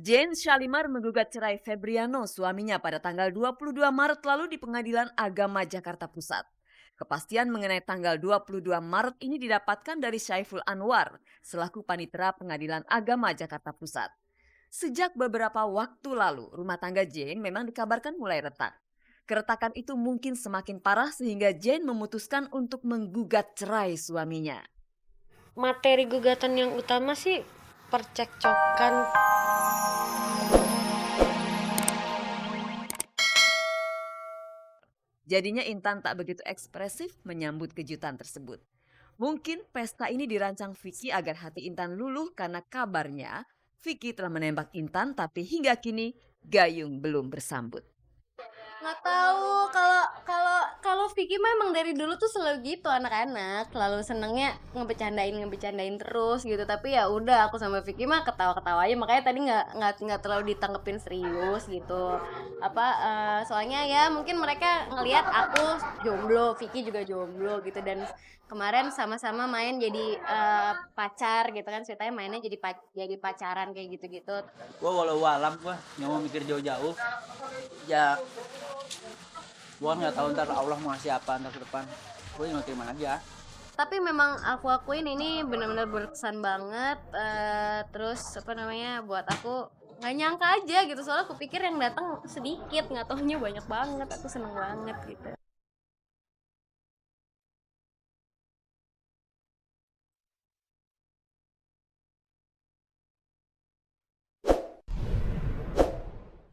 Jane Shalimar menggugat cerai Febriano suaminya pada tanggal 22 Maret lalu di Pengadilan Agama Jakarta Pusat. Kepastian mengenai tanggal 22 Maret ini didapatkan dari Syaiful Anwar selaku panitera Pengadilan Agama Jakarta Pusat. Sejak beberapa waktu lalu, rumah tangga Jane memang dikabarkan mulai retak. Keretakan itu mungkin semakin parah sehingga Jane memutuskan untuk menggugat cerai suaminya. Materi gugatan yang utama sih percekcokan. Jadinya Intan tak begitu ekspresif menyambut kejutan tersebut. Mungkin pesta ini dirancang Vicky agar hati Intan luluh karena kabarnya Vicky telah menembak Intan tapi hingga kini Gayung belum bersambut. Nggak tahu, kalau kalau kalau Vicky memang dari dulu tuh selalu gitu, anak-anak selalu senengnya ngebecandain terus gitu. Tapi ya udah, aku sama Vicky mah ketawa-ketawa aja, makanya tadi nggak terlalu ditanggepin serius gitu. Soalnya ya mungkin mereka ngelihat aku jomblo, Vicky juga jomblo gitu, dan kemarin sama-sama main jadi pacar gitu kan, ceritanya mainnya jadi pacaran kayak gitu-gitu. Gua walau alam gua nggak mau mikir jauh-jauh. Ya gua nggak tahu ntar Allah mau ngasih apa ntar ke depan. Gua yang terima aja. Tapi memang aku akuin ini benar-benar berkesan banget. Terus apa namanya, buat aku nggak nyangka aja gitu, soalnya aku pikir yang datang sedikit, nggak taunya banyak banget. Aku seneng banget gitu.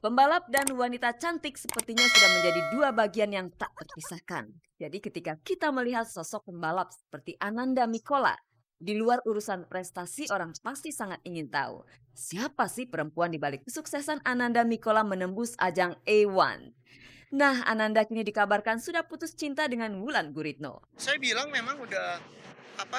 Pembalap dan wanita cantik sepertinya sudah menjadi dua bagian yang tak terpisahkan. Jadi ketika kita melihat sosok pembalap seperti Ananda Mikola, di luar urusan prestasi orang pasti sangat ingin tahu siapa sih perempuan di balik kesuksesan Ananda Mikola menembus ajang A1. Nah, Ananda kini dikabarkan sudah putus cinta dengan Wulan Guritno. Saya bilang memang udah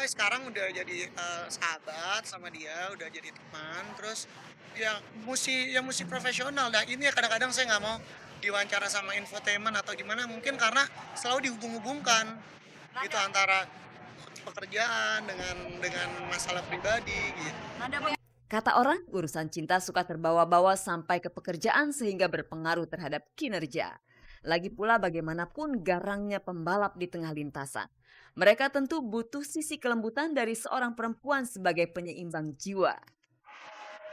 sekarang udah jadi sahabat sama dia, udah jadi teman, terus ya musik profesional. Dan ini ya kadang-kadang saya nggak mau diwawancara sama infotainment atau gimana, mungkin karena selalu dihubung-hubungkan gitu antara pekerjaan dengan masalah pribadi gitu. Kata orang, urusan cinta suka terbawa-bawa sampai ke pekerjaan sehingga berpengaruh terhadap kinerja. Lagi pula bagaimanapun garangnya pembalap di tengah lintasan. Mereka tentu butuh sisi kelembutan dari seorang perempuan sebagai penyeimbang jiwa.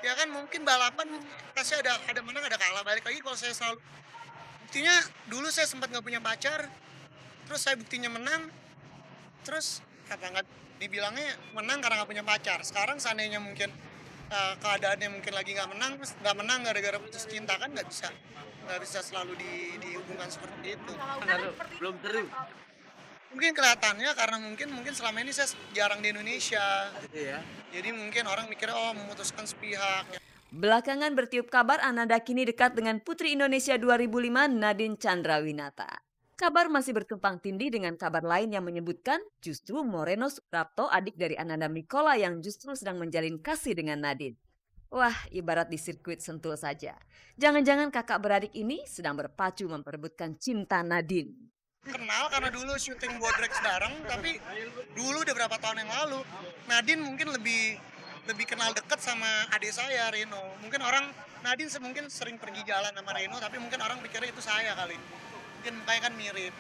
Ya kan mungkin balapan pasti ada menang ada kalah, balik lagi kalau saya selalu buktinya dulu saya sempat nggak punya pacar, terus saya buktinya menang, terus apa nggak dibilangnya menang karena nggak punya pacar. Sekarang seandainya mungkin keadaannya mungkin lagi nggak menang gara-gara putus cinta, kan nggak bisa selalu dihubungkan seperti itu. Belum seru Mungkin kelihatannya karena mungkin selama ini saya jarang di Indonesia, gitu ya. jadi mungkin orang mikir oh memutuskan sepihak. Belakangan bertiup kabar Ananda kini dekat dengan Putri Indonesia 2005 Nadine Chandrawinata. Kabar masih bertumpang tindih dengan kabar lain yang menyebutkan justru Moreno Suprapto, adik dari Ananda Mikola yang justru sedang menjalin kasih dengan Nadine. Wah, ibarat di sirkuit Sentul saja. Jangan-jangan kakak beradik ini sedang berpacu memperebutkan cinta Nadine. Kenal karena dulu syuting Bodrex bareng, tapi dulu udah berapa tahun yang lalu Nadine mungkin lebih kenal deket sama adik saya Reno. Mungkin orang Nadine mungkin sering pergi jalan sama Reno, tapi mungkin orang pikirnya itu saya kali, mungkin mukanya kan mirip.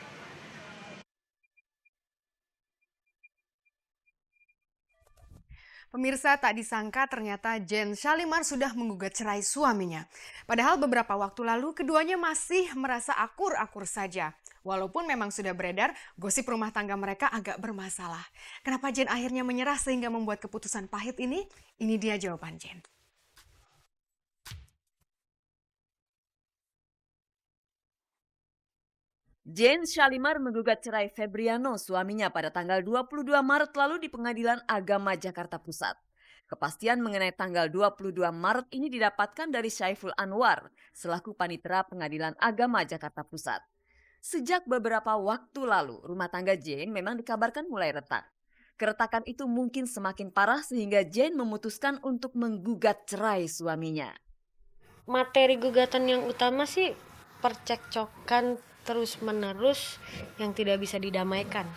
Pemirsa, tak disangka ternyata Jane Shalimar sudah menggugat cerai suaminya. Padahal beberapa waktu lalu keduanya masih merasa akur-akur saja. Walaupun memang sudah beredar, gosip rumah tangga mereka agak bermasalah. Kenapa Jane akhirnya menyerah sehingga membuat keputusan pahit ini? Ini dia jawaban Jane. Jane Shalimar menggugat cerai Febriano suaminya pada tanggal 22 Maret lalu di Pengadilan Agama Jakarta Pusat. Kepastian mengenai tanggal 22 Maret ini didapatkan dari Syaiful Anwar selaku panitera Pengadilan Agama Jakarta Pusat. Sejak beberapa waktu lalu, rumah tangga Jane memang dikabarkan mulai retak. Keretakan itu mungkin semakin parah sehingga Jane memutuskan untuk menggugat cerai suaminya. Materi gugatan yang utama sih percekcokan terus-menerus yang tidak bisa didamaikan.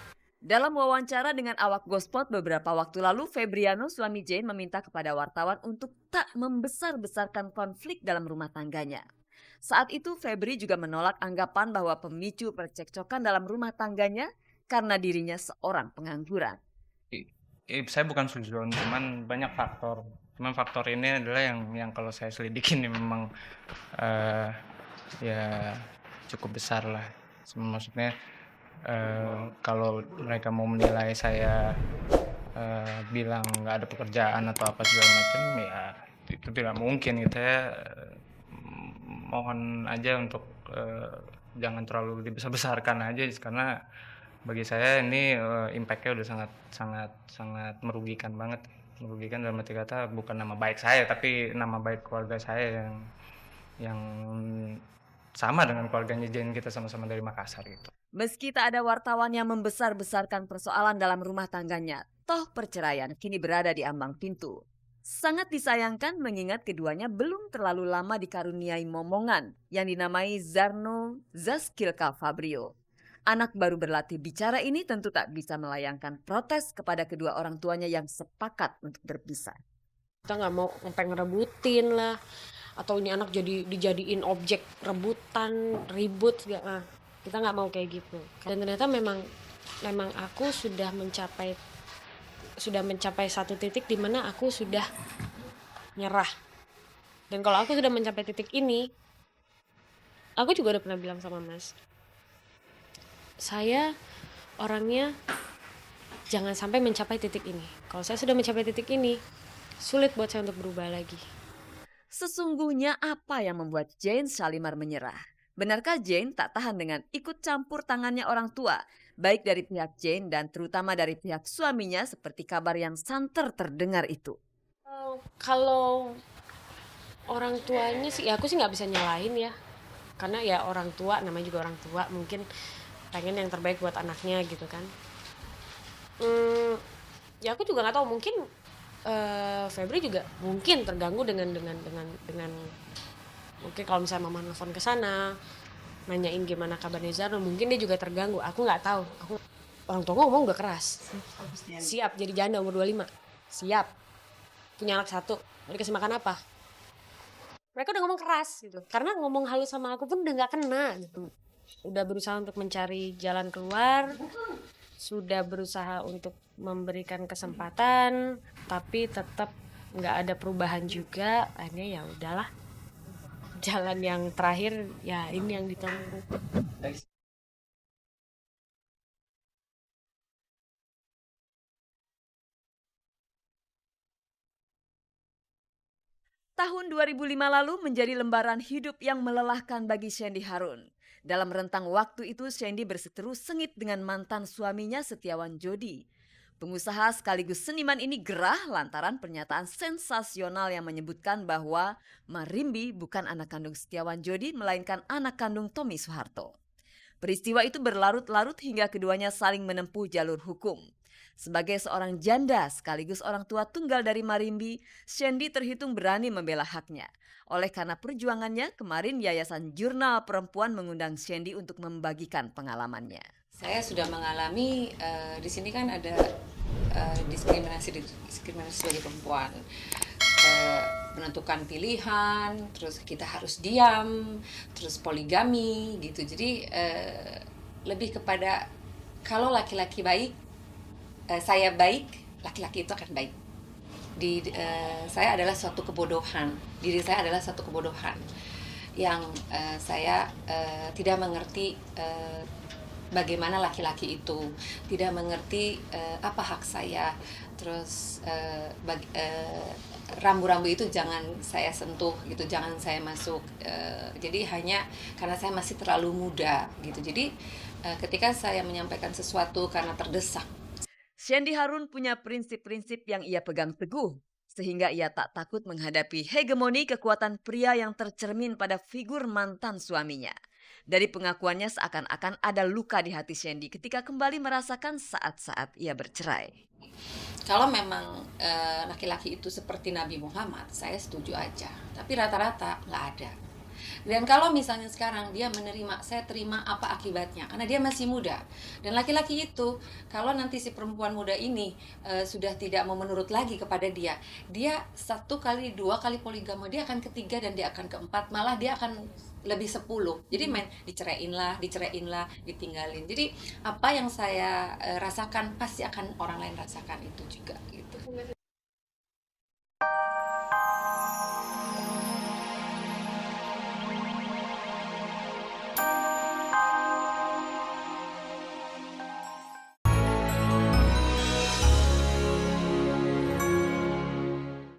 Dalam wawancara dengan awak Gospot beberapa waktu lalu, Febriano, suami Jane, meminta kepada wartawan untuk tak membesar-besarkan konflik dalam rumah tangganya. Saat itu Febri juga menolak anggapan bahwa pemicu percekcokan dalam rumah tangganya karena dirinya seorang pengangguran. Saya bukan suzon, cuman banyak faktor. Cuman faktor ini adalah yang kalau saya selidikin memang ya cukup besar lah. Maksudnya kalau mereka mau menilai saya bilang nggak ada pekerjaan atau apa segala macam, ya itu tidak mungkin gitu ya. Mohon aja untuk jangan terlalu dibesar-besarkan aja, karena bagi saya ini impact-nya udah sangat merugikan banget. Merugikan dalam arti kata bukan nama baik saya, tapi nama baik keluarga saya yang sama dengan keluarganya Jane, kita sama-sama dari Makassar gitu. Meski tak ada wartawan yang membesar-besarkan persoalan dalam rumah tangganya, toh perceraian kini berada di ambang pintu. Sangat disayangkan mengingat keduanya belum terlalu lama dikaruniai momongan yang dinamai Zarno Zaskilka Fabrio. Anak baru berlatih bicara ini tentu tak bisa melayangkan protes kepada kedua orang tuanya yang sepakat untuk berpisah. Kita nggak mau sampai ngerebutin lah, atau ini anak dijadiin objek rebutan, ribut segala. Nah, kita nggak mau kayak gitu. Dan ternyata memang aku sudah mencapai satu titik di mana aku sudah nyerah. Dan kalau aku sudah mencapai titik ini, aku juga udah pernah bilang sama Mas, saya orangnya jangan sampai mencapai titik ini. Kalau saya sudah mencapai titik ini, sulit buat saya untuk berubah lagi. Sesungguhnya apa yang membuat Jane Shalimar menyerah? Benarkah Jane tak tahan dengan ikut campur tangannya orang tua, baik dari pihak Jane dan terutama dari pihak suaminya, seperti kabar yang santer terdengar itu? Kalau orang tuanya sih, ya aku sih nggak bisa nyalahin ya, karena ya orang tua, namanya juga orang tua, mungkin pengen yang terbaik buat anaknya gitu kan. Ya aku juga nggak tahu, mungkin Febri juga mungkin terganggu dengan mungkin kalau misalnya mama nelfon ke sana nanyain gimana kabarnya Zarno, mungkin dia juga terganggu. Aku nggak tahu. Orang tua ngomong udah keras. Siap jadi janda umur 25. Siap. Punya anak 1. Mau dikasih makan apa? Mereka udah ngomong keras gitu. Karena ngomong halus sama aku pun udah nggak kena gitu. Udah berusaha untuk mencari jalan keluar. Sudah berusaha untuk memberikan kesempatan, tapi tetap nggak ada perubahan juga. Akhirnya ya udahlah. Jalan yang terakhir ya ini yang ditempuh. Tahun 2005 lalu menjadi lembaran hidup yang melelahkan bagi Shandy Harun. Dalam rentang waktu itu Shandy berseteru sengit dengan mantan suaminya Setiawan Jodi. Pengusaha sekaligus seniman ini gerah lantaran pernyataan sensasional yang menyebutkan bahwa Marimbi bukan anak kandung Setiawan Jodi melainkan anak kandung Tommy Soeharto. Peristiwa itu berlarut-larut hingga keduanya saling menempuh jalur hukum. Sebagai seorang janda sekaligus orang tua tunggal dari Marimbi, Shandy terhitung berani membela haknya. Oleh karena perjuangannya, kemarin Yayasan Jurnal Perempuan mengundang Shandy untuk membagikan pengalamannya. Saya sudah mengalami di sini kan ada diskriminasi sebagai perempuan, menentukan pilihan, terus kita harus diam, terus poligami gitu. Jadi lebih kepada kalau laki-laki baik, saya baik, laki-laki itu akan baik. Saya adalah suatu kebodohan, diri saya adalah suatu kebodohan yang saya tidak mengerti. Bagaimana laki-laki itu tidak mengerti apa hak saya, terus rambu-rambu itu jangan saya sentuh gitu, jangan saya masuk, jadi hanya karena saya masih terlalu muda gitu. Jadi ketika saya menyampaikan sesuatu karena terdesak. Shandy Harun punya prinsip-prinsip yang ia pegang teguh, sehingga ia tak takut menghadapi hegemoni kekuatan pria yang tercermin pada figur mantan suaminya. Dari pengakuannya seakan-akan ada luka di hati Shandy ketika kembali merasakan saat-saat ia bercerai. Kalau memang laki-laki itu seperti Nabi Muhammad, saya setuju aja. Tapi rata-rata nggak ada. Dan kalau misalnya sekarang dia menerima, saya terima apa akibatnya, karena dia masih muda. Dan laki-laki itu, kalau nanti si perempuan muda ini sudah tidak mau menurut lagi kepada dia 1 kali 2 kali poligami, dia akan ketiga dan dia akan keempat, malah dia akan lebih 10. Jadi main diceraiin lah, ditinggalin. Jadi apa yang saya rasakan pasti akan orang lain rasakan itu juga gitu.